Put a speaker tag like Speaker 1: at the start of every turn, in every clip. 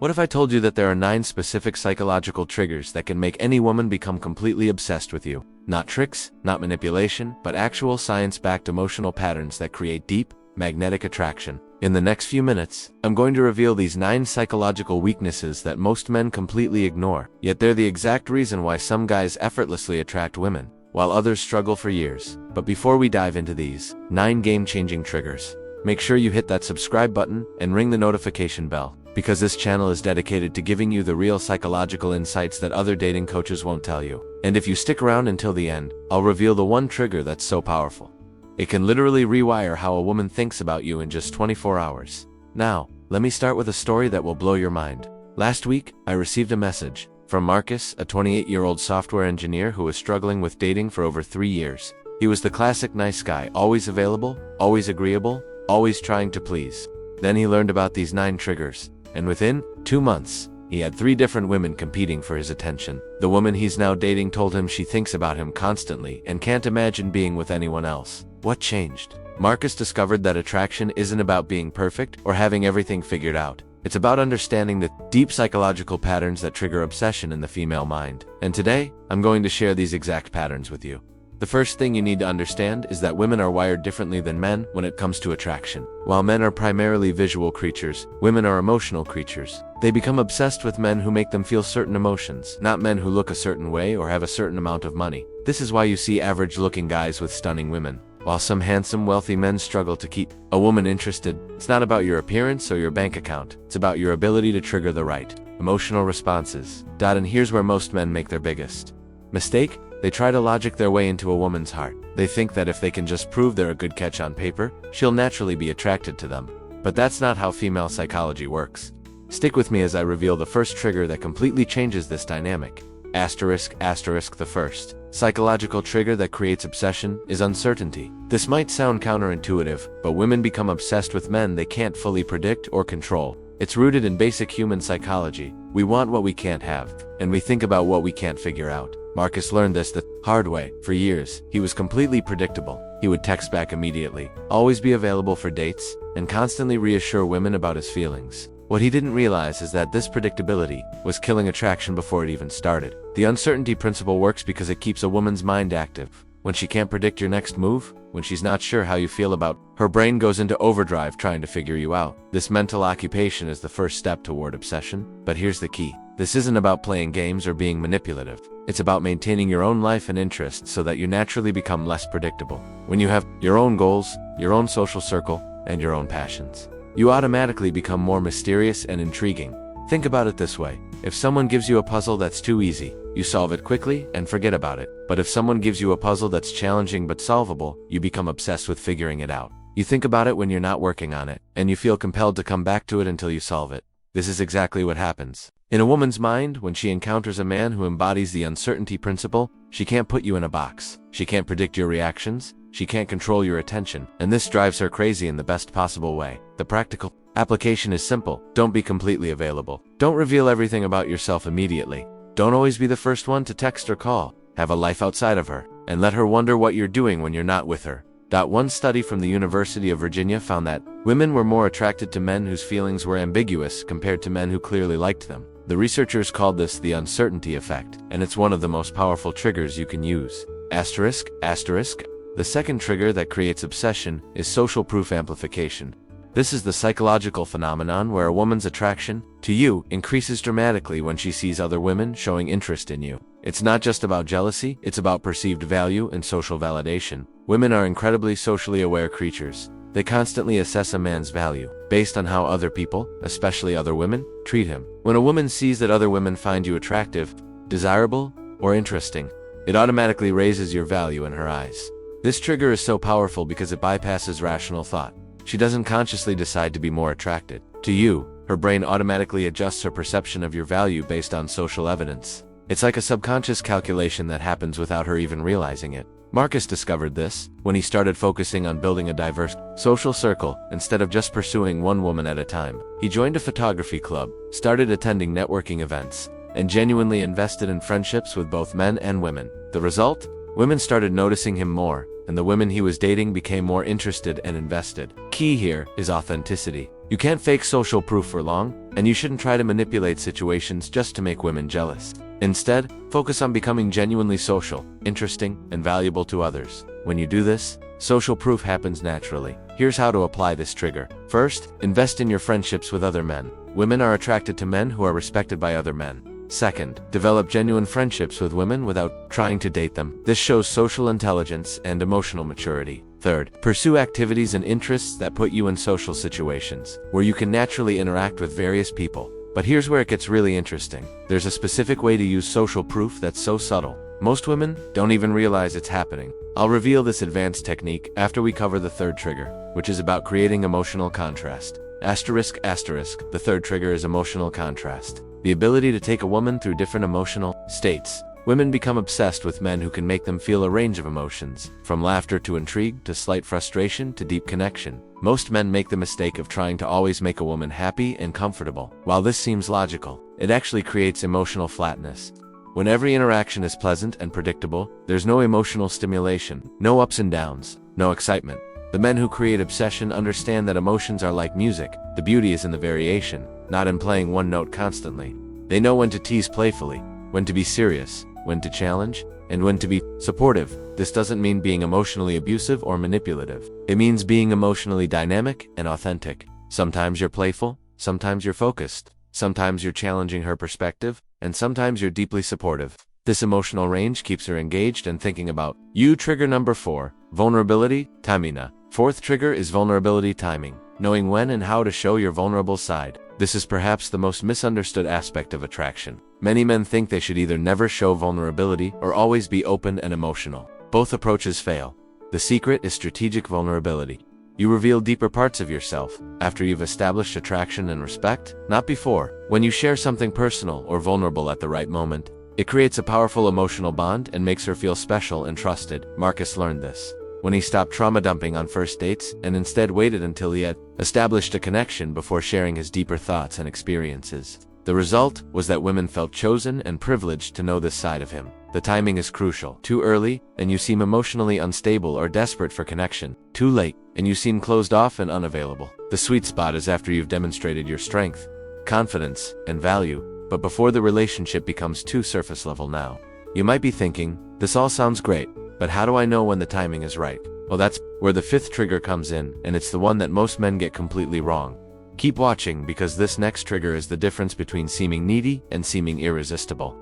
Speaker 1: What if I told you that there are 9 specific psychological triggers that can make any woman become completely obsessed with you? Not tricks, not manipulation, but actual science-backed emotional patterns that create deep, magnetic attraction. In the next few minutes, I'm going to reveal these 9 psychological weaknesses that most men completely ignore, yet they're the exact reason why some guys effortlessly attract women, while others struggle for years. But before we dive into these 9 game-changing triggers, make sure you hit that subscribe button and ring the notification bell, because this channel is dedicated to giving you the real psychological insights that other dating coaches won't tell you. And if you stick around until the end, I'll reveal the one trigger that's so powerful. It can literally rewire how a woman thinks about you in just 24 hours. Now, let me start with a story that will blow your mind. Last week, I received a message from Marcus, a 28-year-old software engineer who was struggling with dating for over 3 years. He was the classic nice guy, always available, always agreeable, always trying to please. Then he learned about these 9 triggers, and within 2 months, he had 3 different women competing for his attention. The woman he's now dating told him she thinks about him constantly and can't imagine being with anyone else. What changed? Marcus discovered that attraction isn't about being perfect or having everything figured out. It's about understanding the deep psychological patterns that trigger obsession in the female mind. And today, I'm going to share these exact patterns with you. The first thing you need to understand is that women are wired differently than men when it comes to attraction. While men are primarily visual creatures, women are emotional creatures. They become obsessed with men who make them feel certain emotions, not men who look a certain way or have a certain amount of money. This is why you see average-looking guys with stunning women, while some handsome, wealthy men struggle to keep a woman interested. It's not about your appearance or your bank account. It's about your ability to trigger the right emotional responses. And here's where most men make their biggest mistake. They try to logic their way into a woman's heart. They think that if they can just prove they're a good catch on paper, she'll naturally be attracted to them. But that's not how female psychology works. Stick with me as I reveal the first trigger that completely changes this dynamic. The first psychological trigger that creates obsession is uncertainty. This might sound counterintuitive, but women become obsessed with men they can't fully predict or control. It's rooted in basic human psychology. We want what we can't have, and we think about what we can't figure out. Marcus learned this the hard way. For years, he was completely predictable. He would text back immediately, always be available for dates, and constantly reassure women about his feelings. What he didn't realize is that this predictability was killing attraction before it even started. The uncertainty principle works because it keeps a woman's mind active. When she can't predict your next move, when she's not sure how you feel about her, brain goes into overdrive trying to figure you out. This mental occupation is the first step toward obsession. But here's the key. This isn't about playing games or being manipulative. It's about maintaining your own life and interests so that you naturally become less predictable. When you have your own goals, your own social circle, and your own passions, you automatically become more mysterious and intriguing. Think about it this way. If someone gives you a puzzle that's too easy, you solve it quickly and forget about it. But if someone gives you a puzzle that's challenging but solvable, you become obsessed with figuring it out. You think about it when you're not working on it, and you feel compelled to come back to it until you solve it. This is exactly what happens in a woman's mind when she encounters a man who embodies the uncertainty principle. She can't put you in a box. She can't predict your reactions. She can't control your attention, and this drives her crazy in the best possible way. The practical application is simple. Don't be completely available. Don't reveal everything about yourself immediately. Don't always be the first one to text or call. Have a life outside of her, and let her wonder what you're doing when you're not with her. One study from the University of Virginia found that women were more attracted to men whose feelings were ambiguous compared to men who clearly liked them. The researchers called this the uncertainty effect, and it's one of the most powerful triggers you can use. The second trigger that creates obsession is social proof amplification. This is the psychological phenomenon where a woman's attraction to you increases dramatically when she sees other women showing interest in you. It's not just about jealousy, it's about perceived value and social validation. Women are incredibly socially aware creatures. They constantly assess a man's value based on how other people, especially other women, treat him. When a woman sees that other women find you attractive, desirable, or interesting, it automatically raises your value in her eyes. This trigger is so powerful because it bypasses rational thought. She doesn't consciously decide to be more attracted to you. Her brain automatically adjusts her perception of your value based on social evidence. It's like a subconscious calculation that happens without her even realizing it. Marcus discovered this when he started focusing on building a diverse social circle instead of just pursuing one woman at a time. He joined a photography club, started attending networking events, and genuinely invested in friendships with both men and women. The result? Women started noticing him more, and the women he was dating became more interested and invested. Key here is authenticity. You can't fake social proof for long, and you shouldn't try to manipulate situations just to make women jealous. Instead, focus on becoming genuinely social, interesting, and valuable to others. When you do this, social proof happens naturally. Here's how to apply this trigger. First, invest in your friendships with other men. Women are attracted to men who are respected by other men. Second, develop genuine friendships with women without trying to date them. This shows social intelligence and emotional maturity. Third, pursue activities and interests that put you in social situations where you can naturally interact with various people. But here's where it gets really interesting. There's a specific way to use social proof that's so subtle. Most women don't even realize it's happening. I'll reveal this advanced technique after we cover the third trigger, which is about creating emotional contrast. Asterisk, asterisk, the third trigger is emotional contrast. The ability to take a woman through different emotional states. Women become obsessed with men who can make them feel a range of emotions, from laughter to intrigue to slight frustration to deep connection. Most men make the mistake of trying to always make a woman happy and comfortable. While this seems logical, it actually creates emotional flatness. When every interaction is pleasant and predictable, there's no emotional stimulation, no ups and downs, no excitement. The men who create obsession understand that emotions are like music. The beauty is in the variation, not in playing one note constantly. They know when to tease playfully, when to be serious, when to challenge, and when to be supportive. This doesn't mean being emotionally abusive or manipulative. It means being emotionally dynamic and authentic. Sometimes you're playful, sometimes you're focused, sometimes you're challenging her perspective, and sometimes you're deeply supportive. This emotional range keeps her engaged and thinking about you. Trigger number 4, vulnerability, tamina. Fourth trigger is vulnerability timing, knowing when and how to show your vulnerable side. This is perhaps the most misunderstood aspect of attraction. Many men think they should either never show vulnerability or always be open and emotional. Both approaches fail. The secret is strategic vulnerability. You reveal deeper parts of yourself after you've established attraction and respect, not before. When you share something personal or vulnerable at the right moment, it creates a powerful emotional bond and makes her feel special and trusted. Marcus learned this when he stopped trauma dumping on first dates and instead waited until he had established a connection before sharing his deeper thoughts and experiences. The result was that women felt chosen and privileged to know this side of him. The timing is crucial. Too early, and you seem emotionally unstable or desperate for connection. Too late, and you seem closed off and unavailable. The sweet spot is after you've demonstrated your strength, confidence, and value, but before the relationship becomes too surface level now. You might be thinking, this all sounds great, but how do I know when the timing is right? Well, that's where the fifth trigger comes in, and it's the one that most men get completely wrong. Keep watching because this next trigger is the difference between seeming needy and seeming irresistible.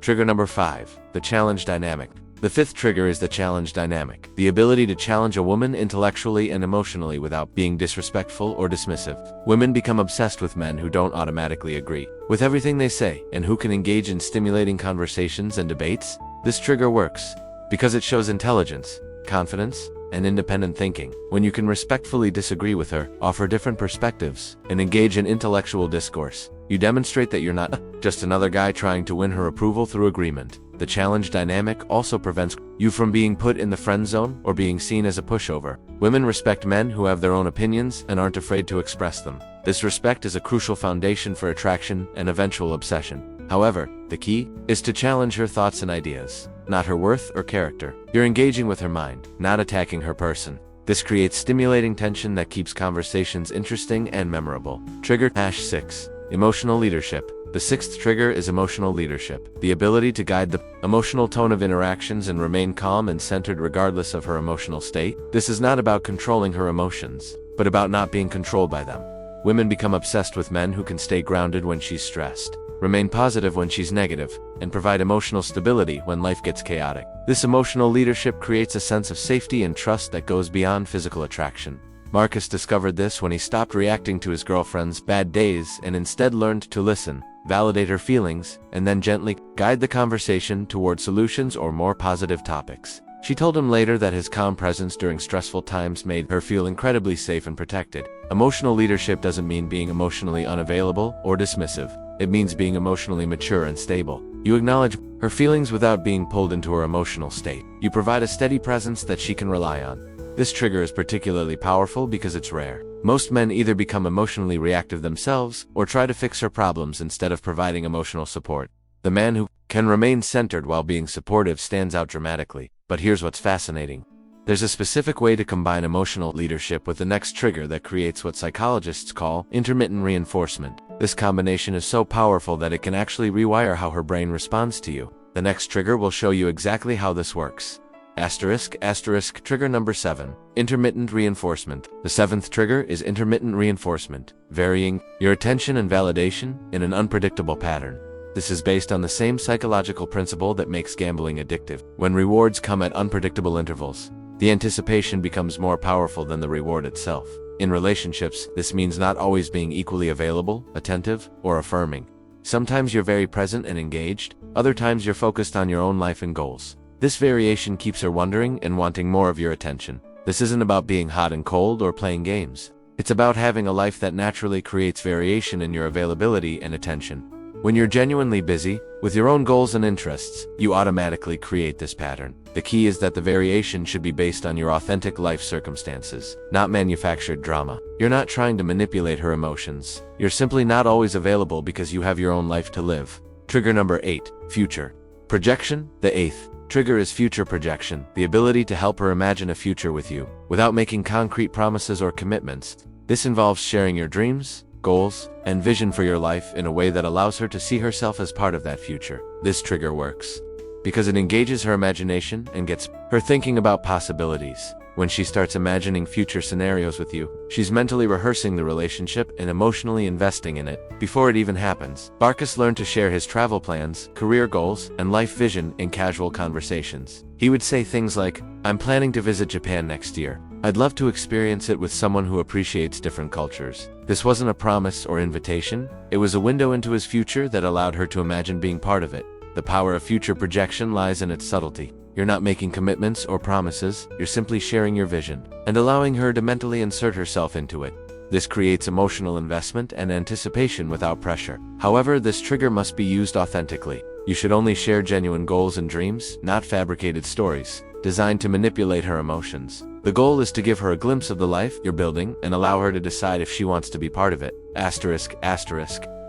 Speaker 1: Trigger number 5, the challenge dynamic. The fifth trigger is the challenge dynamic, the ability to challenge a woman intellectually and emotionally without being disrespectful or dismissive. Women become obsessed with men who don't automatically agree with everything they say and who can engage in stimulating conversations and debates. This trigger works because it shows intelligence, confidence, and independent thinking. When you can respectfully disagree with her, offer different perspectives, and engage in intellectual discourse, you demonstrate that you're not just another guy trying to win her approval through agreement. The challenge dynamic also prevents you from being put in the friend zone or being seen as a pushover. Women respect men who have their own opinions and aren't afraid to express them. This respect is a crucial foundation for attraction and eventual obsession. However, the key is to challenge her thoughts and ideas, not her worth or character. You're engaging with her mind, not attacking her person. This creates stimulating tension that keeps conversations interesting and memorable. Trigger #6, emotional leadership. The sixth trigger is emotional leadership, the ability to guide the emotional tone of interactions and remain calm and centered regardless of her emotional state. This is not about controlling her emotions, but about not being controlled by them. Women become obsessed with men who can stay grounded when she's stressed, remain positive when she's negative, and provide emotional stability when life gets chaotic. This emotional leadership creates a sense of safety and trust that goes beyond physical attraction. Marcus discovered this when he stopped reacting to his girlfriend's bad days and instead learned to listen, validate her feelings, and then gently guide the conversation toward solutions or more positive topics. She told him later that his calm presence during stressful times made her feel incredibly safe and protected. Emotional leadership doesn't mean being emotionally unavailable or dismissive. It means being emotionally mature and stable. You acknowledge her feelings without being pulled into her emotional state. You provide a steady presence that she can rely on. This trigger is particularly powerful because it's rare. Most men either become emotionally reactive themselves or try to fix her problems instead of providing emotional support. The man who can remain centered while being supportive stands out dramatically. But here's what's fascinating. There's a specific way to combine emotional leadership with the next trigger that creates what psychologists call intermittent reinforcement. This combination is so powerful that it can actually rewire how her brain responds to you. The next trigger will show you exactly how this works. Trigger number 7. Intermittent reinforcement. The 7th trigger is intermittent reinforcement, varying your attention and validation in an unpredictable pattern. This is based on the same psychological principle that makes gambling addictive. When rewards come at unpredictable intervals, the anticipation becomes more powerful than the reward itself. In relationships, this means not always being equally available, attentive, or affirming. Sometimes you're very present and engaged, other times you're focused on your own life and goals. This variation keeps her wondering and wanting more of your attention. This isn't about being hot and cold or playing games. It's about having a life that naturally creates variation in your availability and attention. When you're genuinely busy, with your own goals and interests, you automatically create this pattern. The key is that the variation should be based on your authentic life circumstances, not manufactured drama. You're not trying to manipulate her emotions. You're simply not always available because you have your own life to live. Trigger number 8. Future projection. The 8th trigger is future projection, the ability to help her imagine a future with you, without making concrete promises or commitments. This involves sharing your dreams, goals, and vision for your life in a way that allows her to see herself as part of that future. This trigger works because it engages her imagination and gets her thinking about possibilities. When she starts imagining future scenarios with you, she's mentally rehearsing the relationship and emotionally investing in it before it even happens. Barkus learned to share his travel plans, career goals, and life vision in casual conversations. He would say things like, "I'm planning to visit Japan next year. I'd love to experience it with someone who appreciates different cultures." This wasn't a promise or invitation, it was a window into his future that allowed her to imagine being part of it. The power of future projection lies in its subtlety. You're not making commitments or promises, you're simply sharing your vision, and allowing her to mentally insert herself into it. This creates emotional investment and anticipation without pressure. However, this trigger must be used authentically. You should only share genuine goals and dreams, not fabricated stories, designed to manipulate her emotions. The goal is to give her a glimpse of the life you're building and allow her to decide if she wants to be part of it.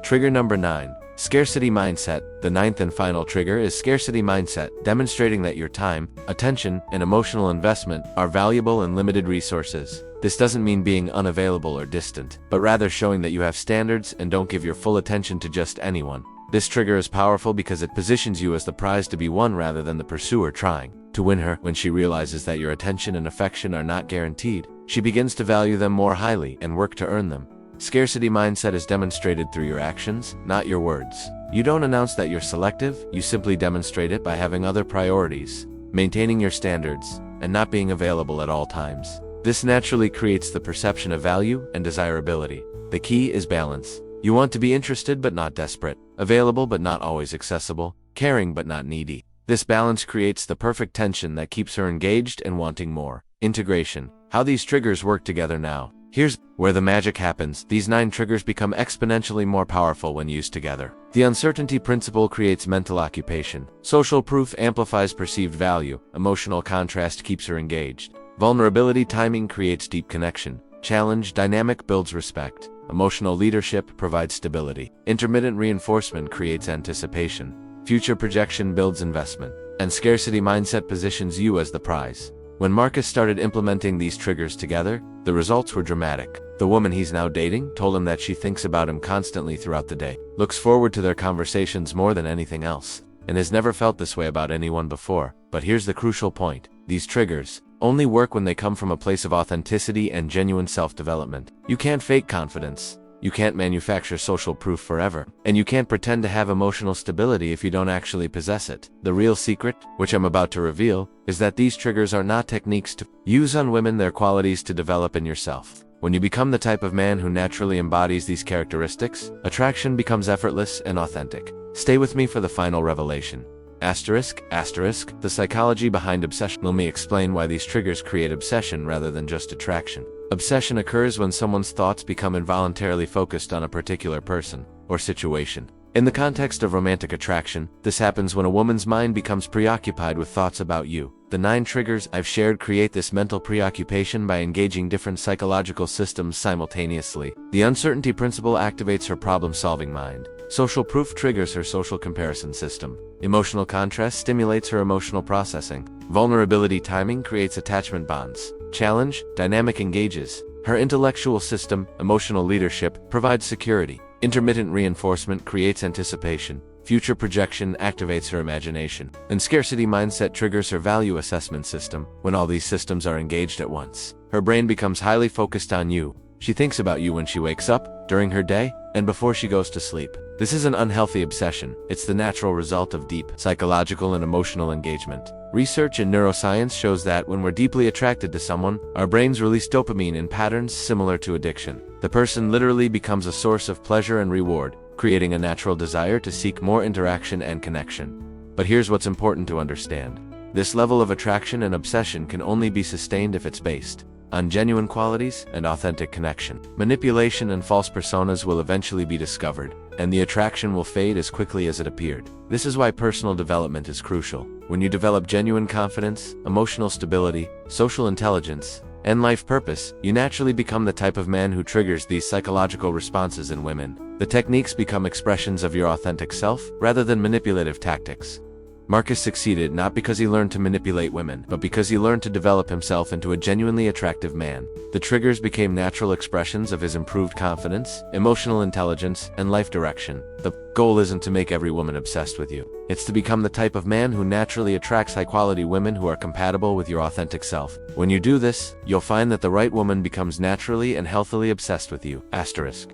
Speaker 1: Trigger number 9. Scarcity mindset. The 9th and final trigger is scarcity mindset, demonstrating that your time, attention, and emotional investment are valuable and limited resources. This doesn't mean being unavailable or distant, but rather showing that you have standards and don't give your full attention to just anyone. This trigger is powerful because it positions you as the prize to be won rather than the pursuer trying to win her. When she realizes that your attention and affection are not guaranteed, she begins to value them more highly and work to earn them. Scarcity mindset is demonstrated through your actions, not your words. You don't announce that you're selective, you simply demonstrate it by having other priorities, maintaining your standards, and not being available at all times. This naturally creates the perception of value and desirability. The key is balance. You want to be interested but not desperate, available but not always accessible, caring but not needy. This balance creates the perfect tension that keeps her engaged and wanting more. Integration. How these triggers work together now. Here's where the magic happens. These 9 triggers become exponentially more powerful when used together. The uncertainty principle creates mental occupation. Social proof amplifies perceived value. Emotional contrast keeps her engaged. Vulnerability timing creates deep connection. Challenge dynamic builds respect. Emotional leadership provides stability. Intermittent reinforcement creates anticipation. Future projection builds investment. And scarcity mindset positions you as the prize. When Marcus started implementing these triggers together, the results were dramatic. The woman he's now dating told him that she thinks about him constantly throughout the day, looks forward to their conversations more than anything else, and has never felt this way about anyone before. But here's the crucial point. These triggers only work when they come from a place of authenticity and genuine self-development. You can't fake confidence. You can't manufacture social proof forever, and you can't pretend to have emotional stability if you don't actually possess it. The real secret, which I'm about to reveal, is that these triggers are not techniques to use on women, they're qualities to develop in yourself. When you become the type of man who naturally embodies these characteristics, attraction becomes effortless and authentic. Stay with me for the final revelation. The psychology behind obsession. Let me explain why these triggers create obsession rather than just attraction. Obsession occurs when someone's thoughts become involuntarily focused on a particular person or situation. In the context of romantic attraction, this happens when a woman's mind becomes preoccupied with thoughts about you. The 9 triggers I've shared create this mental preoccupation by engaging different psychological systems simultaneously. The uncertainty principle activates her problem-solving mind, Social proof triggers her social comparison system. Emotional contrast stimulates her emotional processing. Vulnerability timing creates attachment bonds. Challenge, dynamic engages. Her intellectual system, emotional leadership, provides security. Intermittent reinforcement creates anticipation. Future projection activates her imagination. And scarcity mindset triggers her value assessment system. When all these systems are engaged at once, her brain becomes highly focused on you. She thinks about you when she wakes up, during her day, and before she goes to sleep. This is an unhealthy obsession. It's the natural result of deep psychological and emotional engagement. Research in neuroscience shows that when we're deeply attracted to someone, our brains release dopamine in patterns similar to addiction. The person literally becomes a source of pleasure and reward, creating a natural desire to seek more interaction and connection. But here's what's important to understand. This level of attraction and obsession can only be sustained if it's based on genuine qualities and authentic connection. Manipulation and false personas will eventually be discovered, and the attraction will fade as quickly as it appeared. This is why personal development is crucial. When you develop genuine confidence, emotional stability, social intelligence, and life purpose, you naturally become the type of man who triggers these psychological responses in women. The techniques become expressions of your authentic self, rather than manipulative tactics. Marcus succeeded not because he learned to manipulate women, but because he learned to develop himself into a genuinely attractive man. The triggers became natural expressions of his improved confidence, emotional intelligence, and life direction. The goal isn't to make every woman obsessed with you. It's to become the type of man who naturally attracts high-quality women who are compatible with your authentic self. When you do this, you'll find that the right woman becomes naturally and healthily obsessed with you. Asterisk.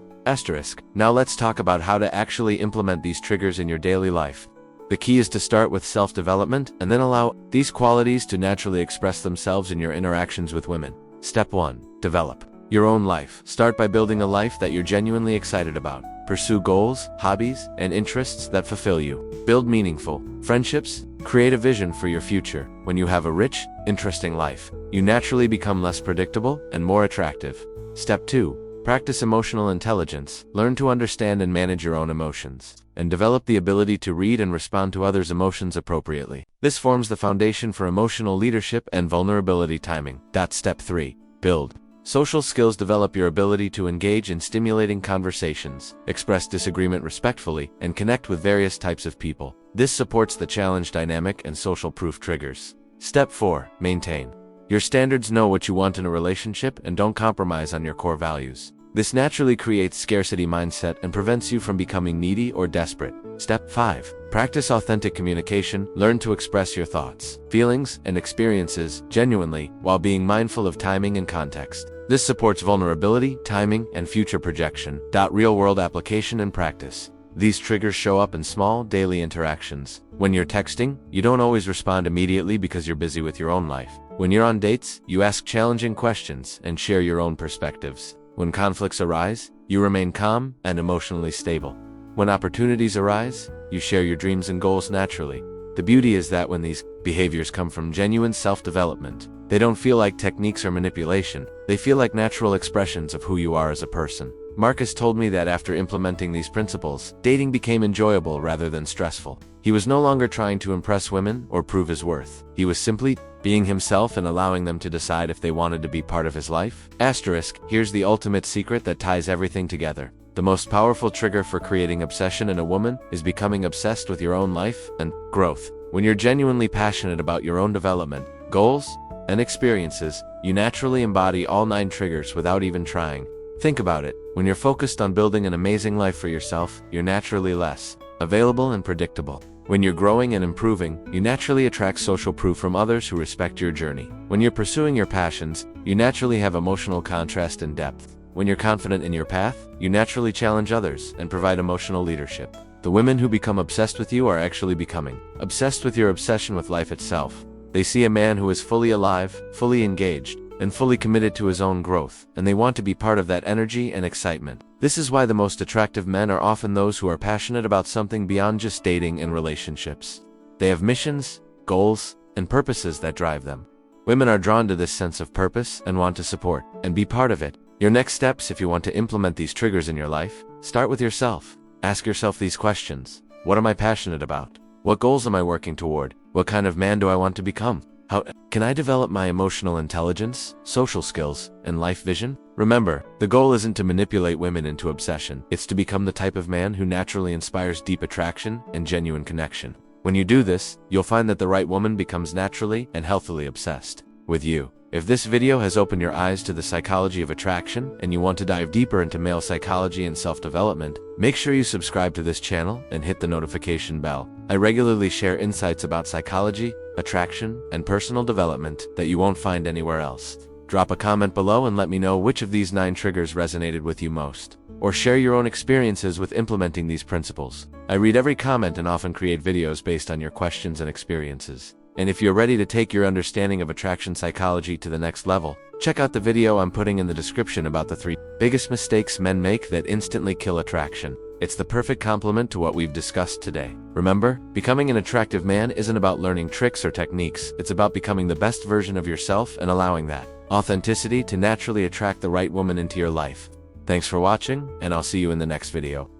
Speaker 1: Now let's talk about how to actually implement these triggers in your daily life. The key is to start with self-development and then allow these qualities to naturally express themselves in your interactions with women. Step 1. Develop your own life. Start by building a life that you're genuinely excited about. Pursue goals, hobbies, and interests that fulfill you. Build meaningful friendships. Create a vision for your future. When you have a rich, interesting life, you naturally become less predictable and more attractive. Step 2. Practice emotional intelligence. Learn to understand and manage your own emotions, and develop the ability to read and respond to others' emotions appropriately. This forms the foundation for emotional leadership and vulnerability timing. Step 3. Build social skills. Develop your ability to engage in stimulating conversations, express disagreement respectfully, and connect with various types of people. This supports the challenge dynamic and social proof triggers. Step 4. Maintain your standards. Know what you want in a relationship and don't compromise on your core values. This naturally creates scarcity mindset and prevents you from becoming needy or desperate. Step 5. Practice authentic communication. Learn to express your thoughts, feelings, and experiences genuinely while being mindful of timing and context. This supports vulnerability, timing, and future projection. Real-world application and practice. These triggers show up in small, daily interactions. When you're texting, you don't always respond immediately because you're busy with your own life. When you're on dates, you ask challenging questions and share your own perspectives. When conflicts arise, you remain calm and emotionally stable. When opportunities arise, you share your dreams and goals naturally. The beauty is that when these behaviors come from genuine self-development, they don't feel like techniques or manipulation. They feel like natural expressions of who you are as a person. Marcus told me that after implementing these principles, dating became enjoyable rather than stressful. He was no longer trying to impress women or prove his worth. He was simply being himself and allowing them to decide if they wanted to be part of his life. Here's the ultimate secret that ties everything together. The most powerful trigger for creating obsession in a woman is becoming obsessed with your own life and growth. When you're genuinely passionate about your own development, goals, and experiences, you naturally embody all 9 triggers without even trying. Think about it. When you're focused on building an amazing life for yourself, you're naturally less available and predictable. When you're growing and improving, you naturally attract social proof from others who respect your journey. When you're pursuing your passions, you naturally have emotional contrast and depth. When you're confident in your path, you naturally challenge others and provide emotional leadership. The women who become obsessed with you are actually becoming obsessed with your obsession with life itself. They see a man who is fully alive, fully engaged, and fully committed to his own growth, and they want to be part of that energy and excitement. This is why the most attractive men are often those who are passionate about something beyond just dating and relationships. They have missions, goals, and purposes that drive them. Women are drawn to this sense of purpose and want to support and be part of it. Your next steps, if you want to implement these triggers in your life, start with yourself. Ask yourself these questions. What am I passionate about? What goals am I working toward? What kind of man do I want to become? How can I develop my emotional intelligence, social skills, and life vision? Remember, the goal isn't to manipulate women into obsession. It's to become the type of man who naturally inspires deep attraction and genuine connection. When you do this, you'll find that the right woman becomes naturally and healthily obsessed with you. If this video has opened your eyes to the psychology of attraction and you want to dive deeper into male psychology and self-development, make sure you subscribe to this channel and hit the notification bell. I regularly share insights about psychology, attraction, and personal development that you won't find anywhere else. Drop a comment below and let me know which of these 9 triggers resonated with you most. Or share your own experiences with implementing these principles. I read every comment and often create videos based on your questions and experiences. And if you're ready to take your understanding of attraction psychology to the next level, check out the video I'm putting in the description about the 3 biggest mistakes men make that instantly kill attraction. It's the perfect complement to what we've discussed today. Remember, becoming an attractive man isn't about learning tricks or techniques. It's about becoming the best version of yourself and allowing that authenticity to naturally attract the right woman into your life. Thanks for watching, and I'll see you in the next video.